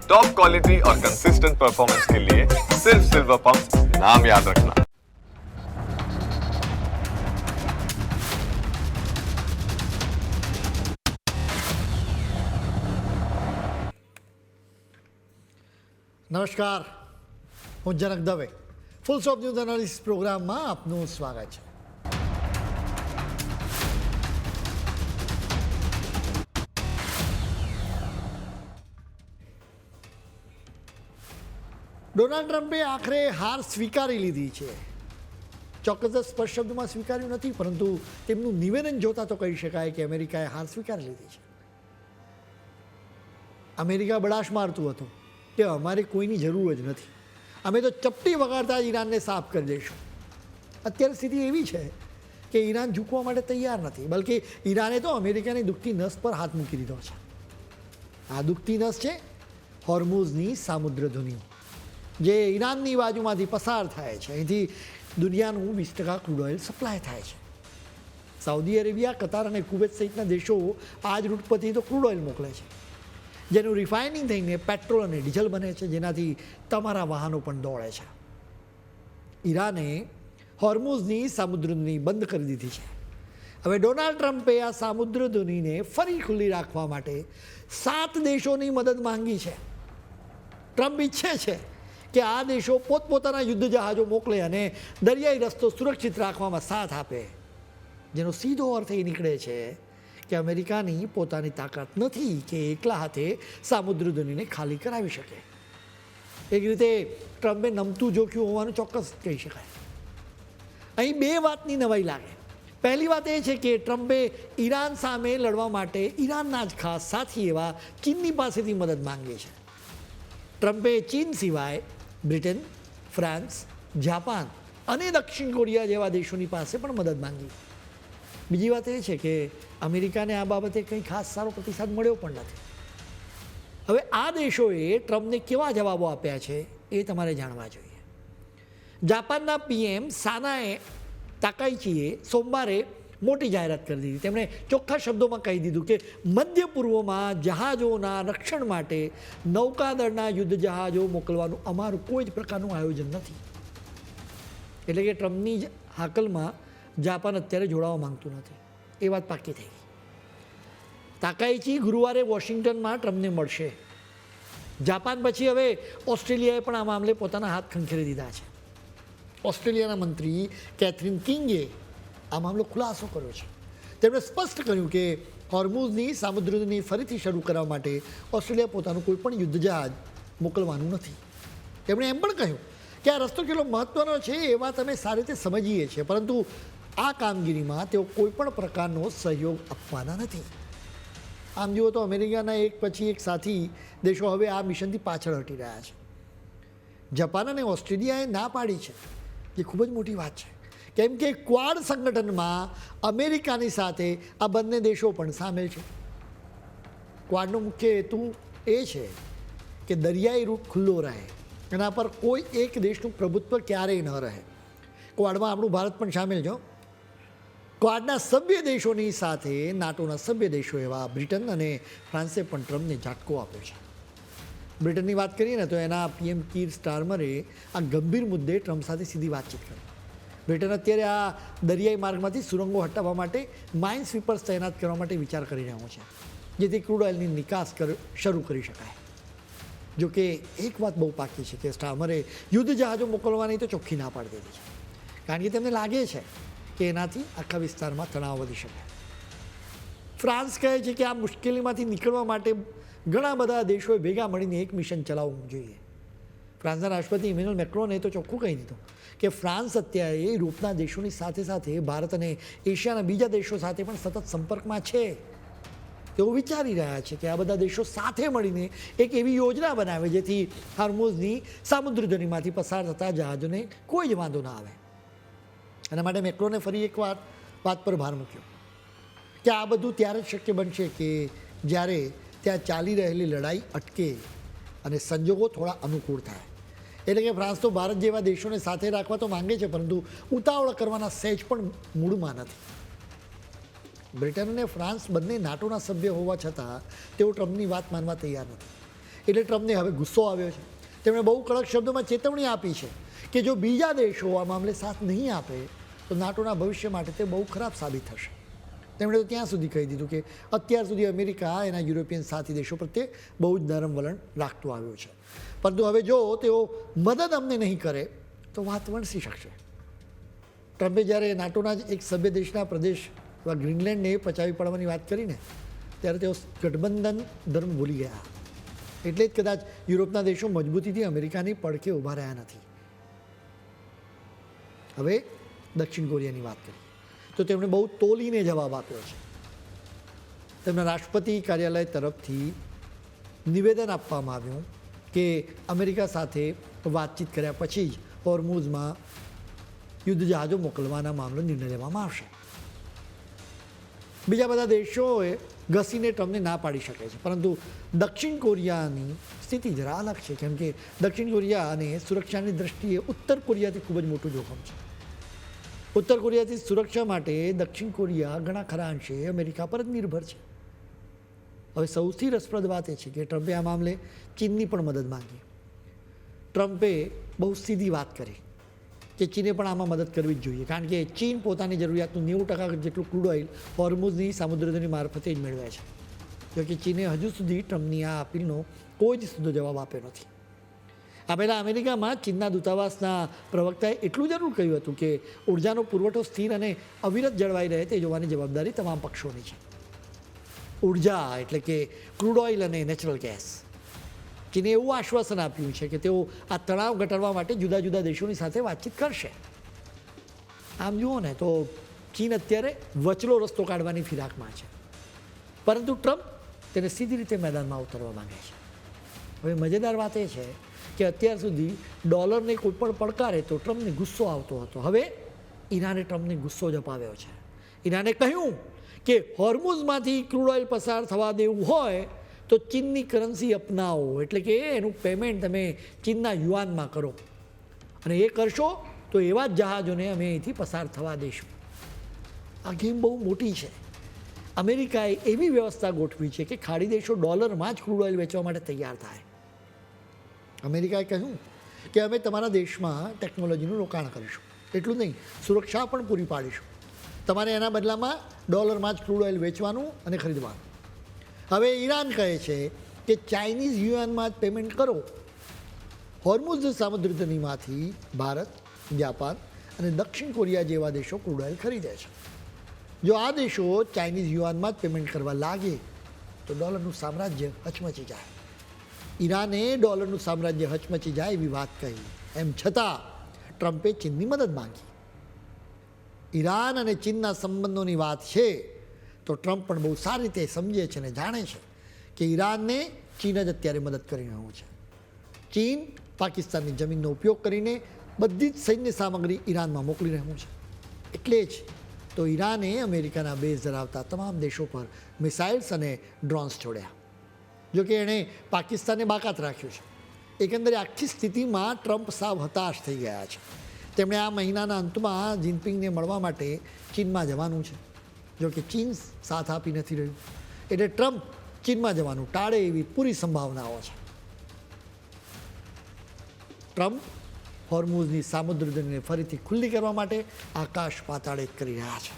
Top quality और consistent performance के लिए सिर्फ सिल्वर पंप नाम याद रखना। નમસ્કાર, હું Janak Dave. Full stop news analysis પ્રોગ્રામમાં આપનું સ્વાગત છે. ડોનાલ્ડ ટ્રમ્પે આખરે હાર સ્વીકારી લીધી છે. ચોક્કસ સ્પષ્ટ શબ્દમાં સ્વીકાર્યું નથી, પરંતુ તેમનું નિવેદન જોતા તો કહી શકાય કે અમેરિકાએ હાર સ્વીકારી લીધી છે. અમેરિકા બળાશ મારતું હતું કે અમારે કોઈની જરૂર જ નથી, અમે તો ચપટી વગાડતા જ ઈરાનને સાફ કરી દઈશું. અત્યારે સ્થિતિ એવી છે કે ઈરાન ઝૂકવા માટે તૈયાર નથી, બલકે ઈરાને તો અમેરિકાની દુખતી નસ પર હાથ મૂકી દીધો છે. આ દુખતી નસ છે હોર્મુઝની સામુદ્રધુની, જે ઈરાનની બાજુમાંથી પસાર થાય છે. અહીંથી દુનિયાનું 20% ક્રૂડ ઓઇલ સપ્લાય થાય છે. સાઉદી અરેબિયા, કતાર અને કુવૈત સહિતના દેશો આ જ રૂટ પરથી તો ક્રૂડ ઓઇલ મોકલે છે, જેનું રિફાઇનિંગ થઈને પેટ્રોલ અને ડીઝલ બને છે, જેનાથી તમારા વાહનો પણ દોડે છે. ઈરાને હોર્મુઝની સામુદ્રધુની બંધ કરી દીધી છે. હવે ડોનાલ્ડ ટ્રમ્પે આ સામુદ્રધુનીને ફરી ખુલ્લી રાખવા માટે 7 દેશોની મદદ માંગી છે. ટ્રમ્પ ઈચ્છે છે કે આ દેશો પોતપોતાના યુદ્ધ જહાજો મોકલે અને દરિયાઈ રસ્તો સુરક્ષિત રાખવામાં સાથ આપે, જેનો સીધો અર્થ એ નીકળે છે કે અમેરિકાની પોતાની તાકાત નથી કે એકલા હાથે સામુદ્રધુનીને ખાલી કરાવી શકે. એક રીતે ટ્રમ્પે નમતું જોખ્યું હોવાનું ચોક્કસ કહી શકાય. અહીં 2 વાતની નવાઈ લાગે. પહેલી વાત એ છે કે ટ્રમ્પે ઈરાન સામે લડવા માટે ઈરાનના જ ખાસ સાથી એવા ચીનની પાસેથી મદદ માંગી છે. ટ્રમ્પે ચીન સિવાય બ્રિટન, ફ્રાન્સ, જાપાન અને દક્ષિણ કોરિયા જેવા દેશોની પાસે પણ મદદ માંગી. બીજી વાત એ છે કે અમેરિકાને આ બાબતે કંઈ ખાસ સારો પ્રતિસાદ મળ્યો પણ નથી. હવે આ દેશોએ ટ્રમ્પને કેવા જવાબો આપ્યા છે એ તમારે જાણવા જોઈએ. જાપાનના પીએમ સાનાએ તાકાઈચીએ સોમવારે મોટી જાહેરાત કરી દીધી. તેમણે ચોખ્ખા શબ્દોમાં કહી દીધું કે મધ્ય પૂર્વમાં જહાજોના રક્ષણ માટે નૌકાદળના યુદ્ધ જહાજો મોકલવાનું અમારું કોઈ જ પ્રકારનું આયોજન નથી. એટલે કે ટ્રમ્પની જ હાકલમાં જાપાન અત્યારે જોડાવા માંગતું નથી. એ વાત પાકી થઈ ગઈ. તાકાઈચી ગુરુવારે વોશિંગ્ટનમાં ટ્રમ્પને મળશે. જાપાન પછી હવે ઓસ્ટ્રેલિયાએ પણ આ મામલે પોતાના હાથ ખંખેરી દીધા છે. ઓસ્ટ્રેલિયાના મંત્રી કેથરીન કિંગે આ મામલો ખુલાસો કર્યો છે. તેમણે સ્પષ્ટ કર્યું કે હોર્મુઝની સામુદ્રધુની ફરીથી શરૂ કરવા માટે ઓસ્ટ્રેલિયા પોતાનું કોઈ પણ યુદ્ધ જહાજ મોકલવાનું નથી. તેમણે એમ પણ કહ્યું કે આ રસ્તો કેટલો મહત્ત્વનો છે એ વાત અમે સારી રીતે સમજીએ છીએ, પરંતુ આ કામગીરીમાં તેઓ કોઈ પણ પ્રકારનો સહયોગ આપવાના નથી. આમ જુઓ તો અમેરિકાના એક પછી એક સાથી દેશો હવે આ મિશનથી પાછળ હટી રહ્યા છે. જાપાન અને ઓસ્ટ્રેલિયાએ ના પાડી છે, જે ખૂબ જ મોટી વાત છે, કેમ કે ક્વાડ સંગઠનમાં અમેરિકાની સાથે આ બંને દેશો પણ સામેલ છે. ક્વાડનો મુખ્ય હેતુ એ છે કે દરિયાઈ રૂટ ખુલ્લો રહે, એના પર કોઈ એક દેશનું પ્રભુત્વ ક્યારેય ન રહે. ક્વાડમાં આપણું ભારત પણ સામેલ છે. ક્વાડના સભ્ય દેશોની સાથે નાટોના સભ્ય દેશો એવા બ્રિટન અને ફ્રાન્સે પણ ટ્રમ્પને ઝાટકો આપ્યો છે. બ્રિટનની વાત કરીએ ને તો એના પીએમ કીર સ્ટારમરે આ ગંભીર મુદ્દે ટ્રમ્પ સાથે સીધી વાતચીત કરી. બ્રિટન અત્યારે આ દરિયાઈ માર્ગમાંથી સુરંગો હટાવવા માટે માઇન સ્વીપર્સ તૈનાત કરવા માટે વિચાર કરી રહ્યો છે, જેથી ક્રૂડ ઓઇલની નિકાસ શરૂ કરી શકાય. જોકે એક વાત બહુ પાકી છે કે સ્ટારમરે યુદ્ધ જહાજો મોકલવાની તો ચોખ્ખી ના પાડી દીધી છે, કારણ કે તેમને લાગે છે કે એનાથી આખા વિસ્તારમાં તણાવ વધી શકે. ફ્રાન્સ કહે છે કે આ મુશ્કેલીમાંથી નીકળવા માટે ઘણા બધા દેશોએ ભેગા મળીને એક મિશન ચલાવવું જોઈએ. ફ્રાન્સના રાષ્ટ્રપતિ ઇમેન્યુઅલ મેક્રોને તો ચોખ્ખું કહી દીધું કે ફ્રાન્સ અત્યારે યુરોપના દેશોની સાથે સાથે ભારત અને એશિયાના બીજા દેશો સાથે પણ સતત સંપર્કમાં છે. તેઓ વિચારી રહ્યા છે કે આ બધા દેશો સાથે મળીને એક એવી યોજના બનાવે જેથી હોર્મુઝની સામુદ્રધુનીમાંથી પસાર થતા જહાજોને કોઈ જ વાંધો ના આવે. એના માટે મેક્રોને ફરી એક વાત પર ભાર મૂક્યો કે આ બધું ત્યારે જ શક્ય બનશે કે જ્યારે ત્યાં ચાલી રહેલી લડાઈ અટકે અને સંજોગો થોડા અનુકૂળ થાય. એટલે કે ફ્રાન્સ તો ભારત જેવા દેશોને સાથે રાખવા તો માંગે છે, પરંતુ ઉતાવળ કરવાના સહેજ પણ મૂડમાં નથી. બ્રિટન અને ફ્રાન્સ બંને નાટોના સભ્ય હોવા છતાં તેઓ ટ્રમ્પની વાત માનવા તૈયાર નથી. એટલે ટ્રમ્પને હવે ગુસ્સો આવ્યો છે. તેમણે બહુ કડક શબ્દોમાં ચેતવણી આપી છે કે જો બીજા દેશો આ મામલે સાથ નહીં આપે તો નાટોના ભવિષ્ય માટે તે બહુ ખરાબ સાબિત થશે. તેમણે તો ત્યાં સુધી કહી દીધું કે અત્યાર સુધી અમેરિકા એના યુરોપિયન સાથી દેશો પ્રત્યે બહુ જ નરમ વલણ રાખતું આવ્યું છે, પરંતુ હવે જો તેઓ મદદ અમને નહીં કરે તો વાત વણસી શકશે. ટ્રમ્પે જ્યારે નાટોના જ એક સભ્ય દેશના પ્રદેશ એવા ગ્રીનલેન્ડને પચાવી પાડવાની વાત કરીને ત્યારે તેઓ ગઠબંધન ધર્મ ભૂલી ગયા. એટલે જ કદાચ યુરોપના દેશો મજબૂતીથી અમેરિકાની પડખે ઊભા રહ્યા નથી. હવે દક્ષિણ કોરિયાની વાત કરીએ તો તેમણે બહુ તોલીને જવાબ આપ્યો છે. તેમના રાષ્ટ્રપતિ કાર્યાલય તરફથી નિવેદન આપવામાં આવ્યું કે અમેરિકા સાથે વાતચીત કર્યા પછી જ હોર્મુઝમાં યુદ્ધ જહાજો મોકલવાના મામલે નિર્ણય લેવામાં આવશે. બીજા બધા દેશોએ ઘસીને ટ્રમ્પને ના પાડી શકે છે, પરંતુ દક્ષિણ કોરિયાની સ્થિતિ જરા અલગ છે, કેમ કે દક્ષિણ કોરિયાને સુરક્ષાની દ્રષ્ટિએ ઉત્તર કોરિયાથી ખૂબ જ મોટું જોખમ છે. ઉત્તર કોરિયાથી સુરક્ષા માટે દક્ષિણ કોરિયા ઘણા ખરા અંશે અમેરિકા પર જ નિર્ભર છે. હવે સૌથી રસપ્રદ વાત એ છે કે ટ્રમ્પે આ મામલે ચીનની પણ મદદ માંગી. ટ્રમ્પે બહુ સીધી વાત કરી કે ચીને પણ આમાં મદદ કરવી જ જોઈએ, કારણ કે ચીન પોતાની જરૂરિયાતનું 90% જેટલું ક્રૂડ ઓઇલ હોર્મુઝની સામુદ્રધુની મારફતે જ મેળવે છે. જોકે ચીને હજુ સુધી ટ્રમ્પની આ અપીલનો કોઈ જ સીધો જવાબ આપ્યો નથી. આ પહેલાં અમેરિકામાં ચીનના દૂતાવાસના પ્રવક્તાએ એટલું જરૂર કહ્યું હતું કે ઉર્જાનો પુરવઠો સ્થિર અને અવિરત જળવાઈ રહે તે જોવાની જવાબદારી તમામ પક્ષોની છે. ઉર્જા એટલે કે ક્રૂડ ઓઇલ અને નેચરલ ગેસ. ચીને એવું આશ્વાસન આપ્યું છે કે તેઓ આ તણાવ ઘટાડવા માટે જુદા જુદા દેશોની સાથે વાતચીત કરશે. આમ જુઓ ને તો ચીન અત્યારે વચલો રસ્તો કાઢવાની ફિરાકમાં છે, પરંતુ ટ્રમ્પ તેને સીધી રીતે મેદાનમાં ઉતરવા માંગે છે. હવે મજેદાર વાત એ છે કે અત્યાર સુધી ડોલરને કોઈ પણ પડકારે તો ટ્રમ્પને ગુસ્સો આવતો હતો. હવે ઈરાને ટ્રમ્પને ગુસ્સો જ અપાવ્યો છે. ઈરાને કહ્યું કે હોર્મુઝમાંથી ક્રૂડ ઓઇલ પસાર થવા દેવું હોય તો ચીનની કરન્સી અપનાવો, એટલે કે એનું પેમેન્ટ તમે ચીનના યુઆનમાં કરો, અને એ કરશો તો એવા જ જહાજોને અમે અહીંથી પસાર થવા દઈશું. આ ગેમ બહુ મોટી છે. અમેરિકાએ એવી વ્યવસ્થા ગોઠવી છે કે ખાડી દેશો ડોલરમાં જ ક્રૂડ ઓઇલ વેચવા માટે તૈયાર થાય. અમેરિકાએ કહ્યું કે અમે તમારા દેશમાં ટેકનોલોજીનું રોકાણ કરીશું, એટલું નહીં સુરક્ષા પણ પૂરી પાડીશું. તમારે એના બદલામાં ડોલરમાં જ ક્રૂડ ઓઇલ વેચવાનું અને ખરીદવાનું. હવે ઈરાન કહે છે કે ચાઇનીઝ યુએનમાં જ પેમેન્ટ કરો. હોર્મુઝ સામુદ્રધુનીમાંથી ભારત, જાપાન અને દક્ષિણ કોરિયા જેવા દેશો ક્રૂડ ઓઇલ ખરીદે છે. જો આ દેશો ચાઇનીઝ યુઆનમાં જ પેમેન્ટ કરવા લાગે તો ડોલરનું સામ્રાજ્ય હચમચી જાય. ઈરાને ડોલરનું સામ્રાજ્ય હચમચી જાય એવી વાત કહી. એમ છતાં ટ્રમ્પે ચીનની મદદ માંગી. ઈરાન અને ચીનના સંબંધોની વાત છે તો ટ્રમ્પ પણ બહુ સારી રીતે સમજે છે અને જાણે છે કે ઈરાનને ચીન જ અત્યારે મદદ કરી રહ્યું છે. ચીન પાકિસ્તાનની જમીનનો ઉપયોગ કરીને બધી જ સૈન્ય સામગ્રી ઈરાનમાં મોકલી રહ્યું છે. એટલે જ તો ઈરાને અમેરિકાના બેઝ ધરાવતા તમામ દેશો પર મિસાઇલ્સ અને ડ્રોન્સ છોડ્યા. જોકે એણે પાકિસ્તાનને બાકાત રાખ્યું છે. એકંદરે આખી સ્થિતિમાં ટ્રમ્પ સાવ હતાશ થઈ ગયા છે. તેમણે આ મહિનાના અંતમાં જિનપિંગને મળવા માટે ચીનમાં જવાનું છે. જોકે ચીન સાથ આપી નથી રહ્યું, એટલે ટ્રમ્પ ચીનમાં જવાનું ટાળે એવી પૂરી સંભાવનાઓ છે. ટ્રમ્પ હોર્મુઝની સામુદ્રધુનીને ફરીથી ખુલ્લી કરવા માટે આકાશ પાતાળ એક કરી રહ્યા છે.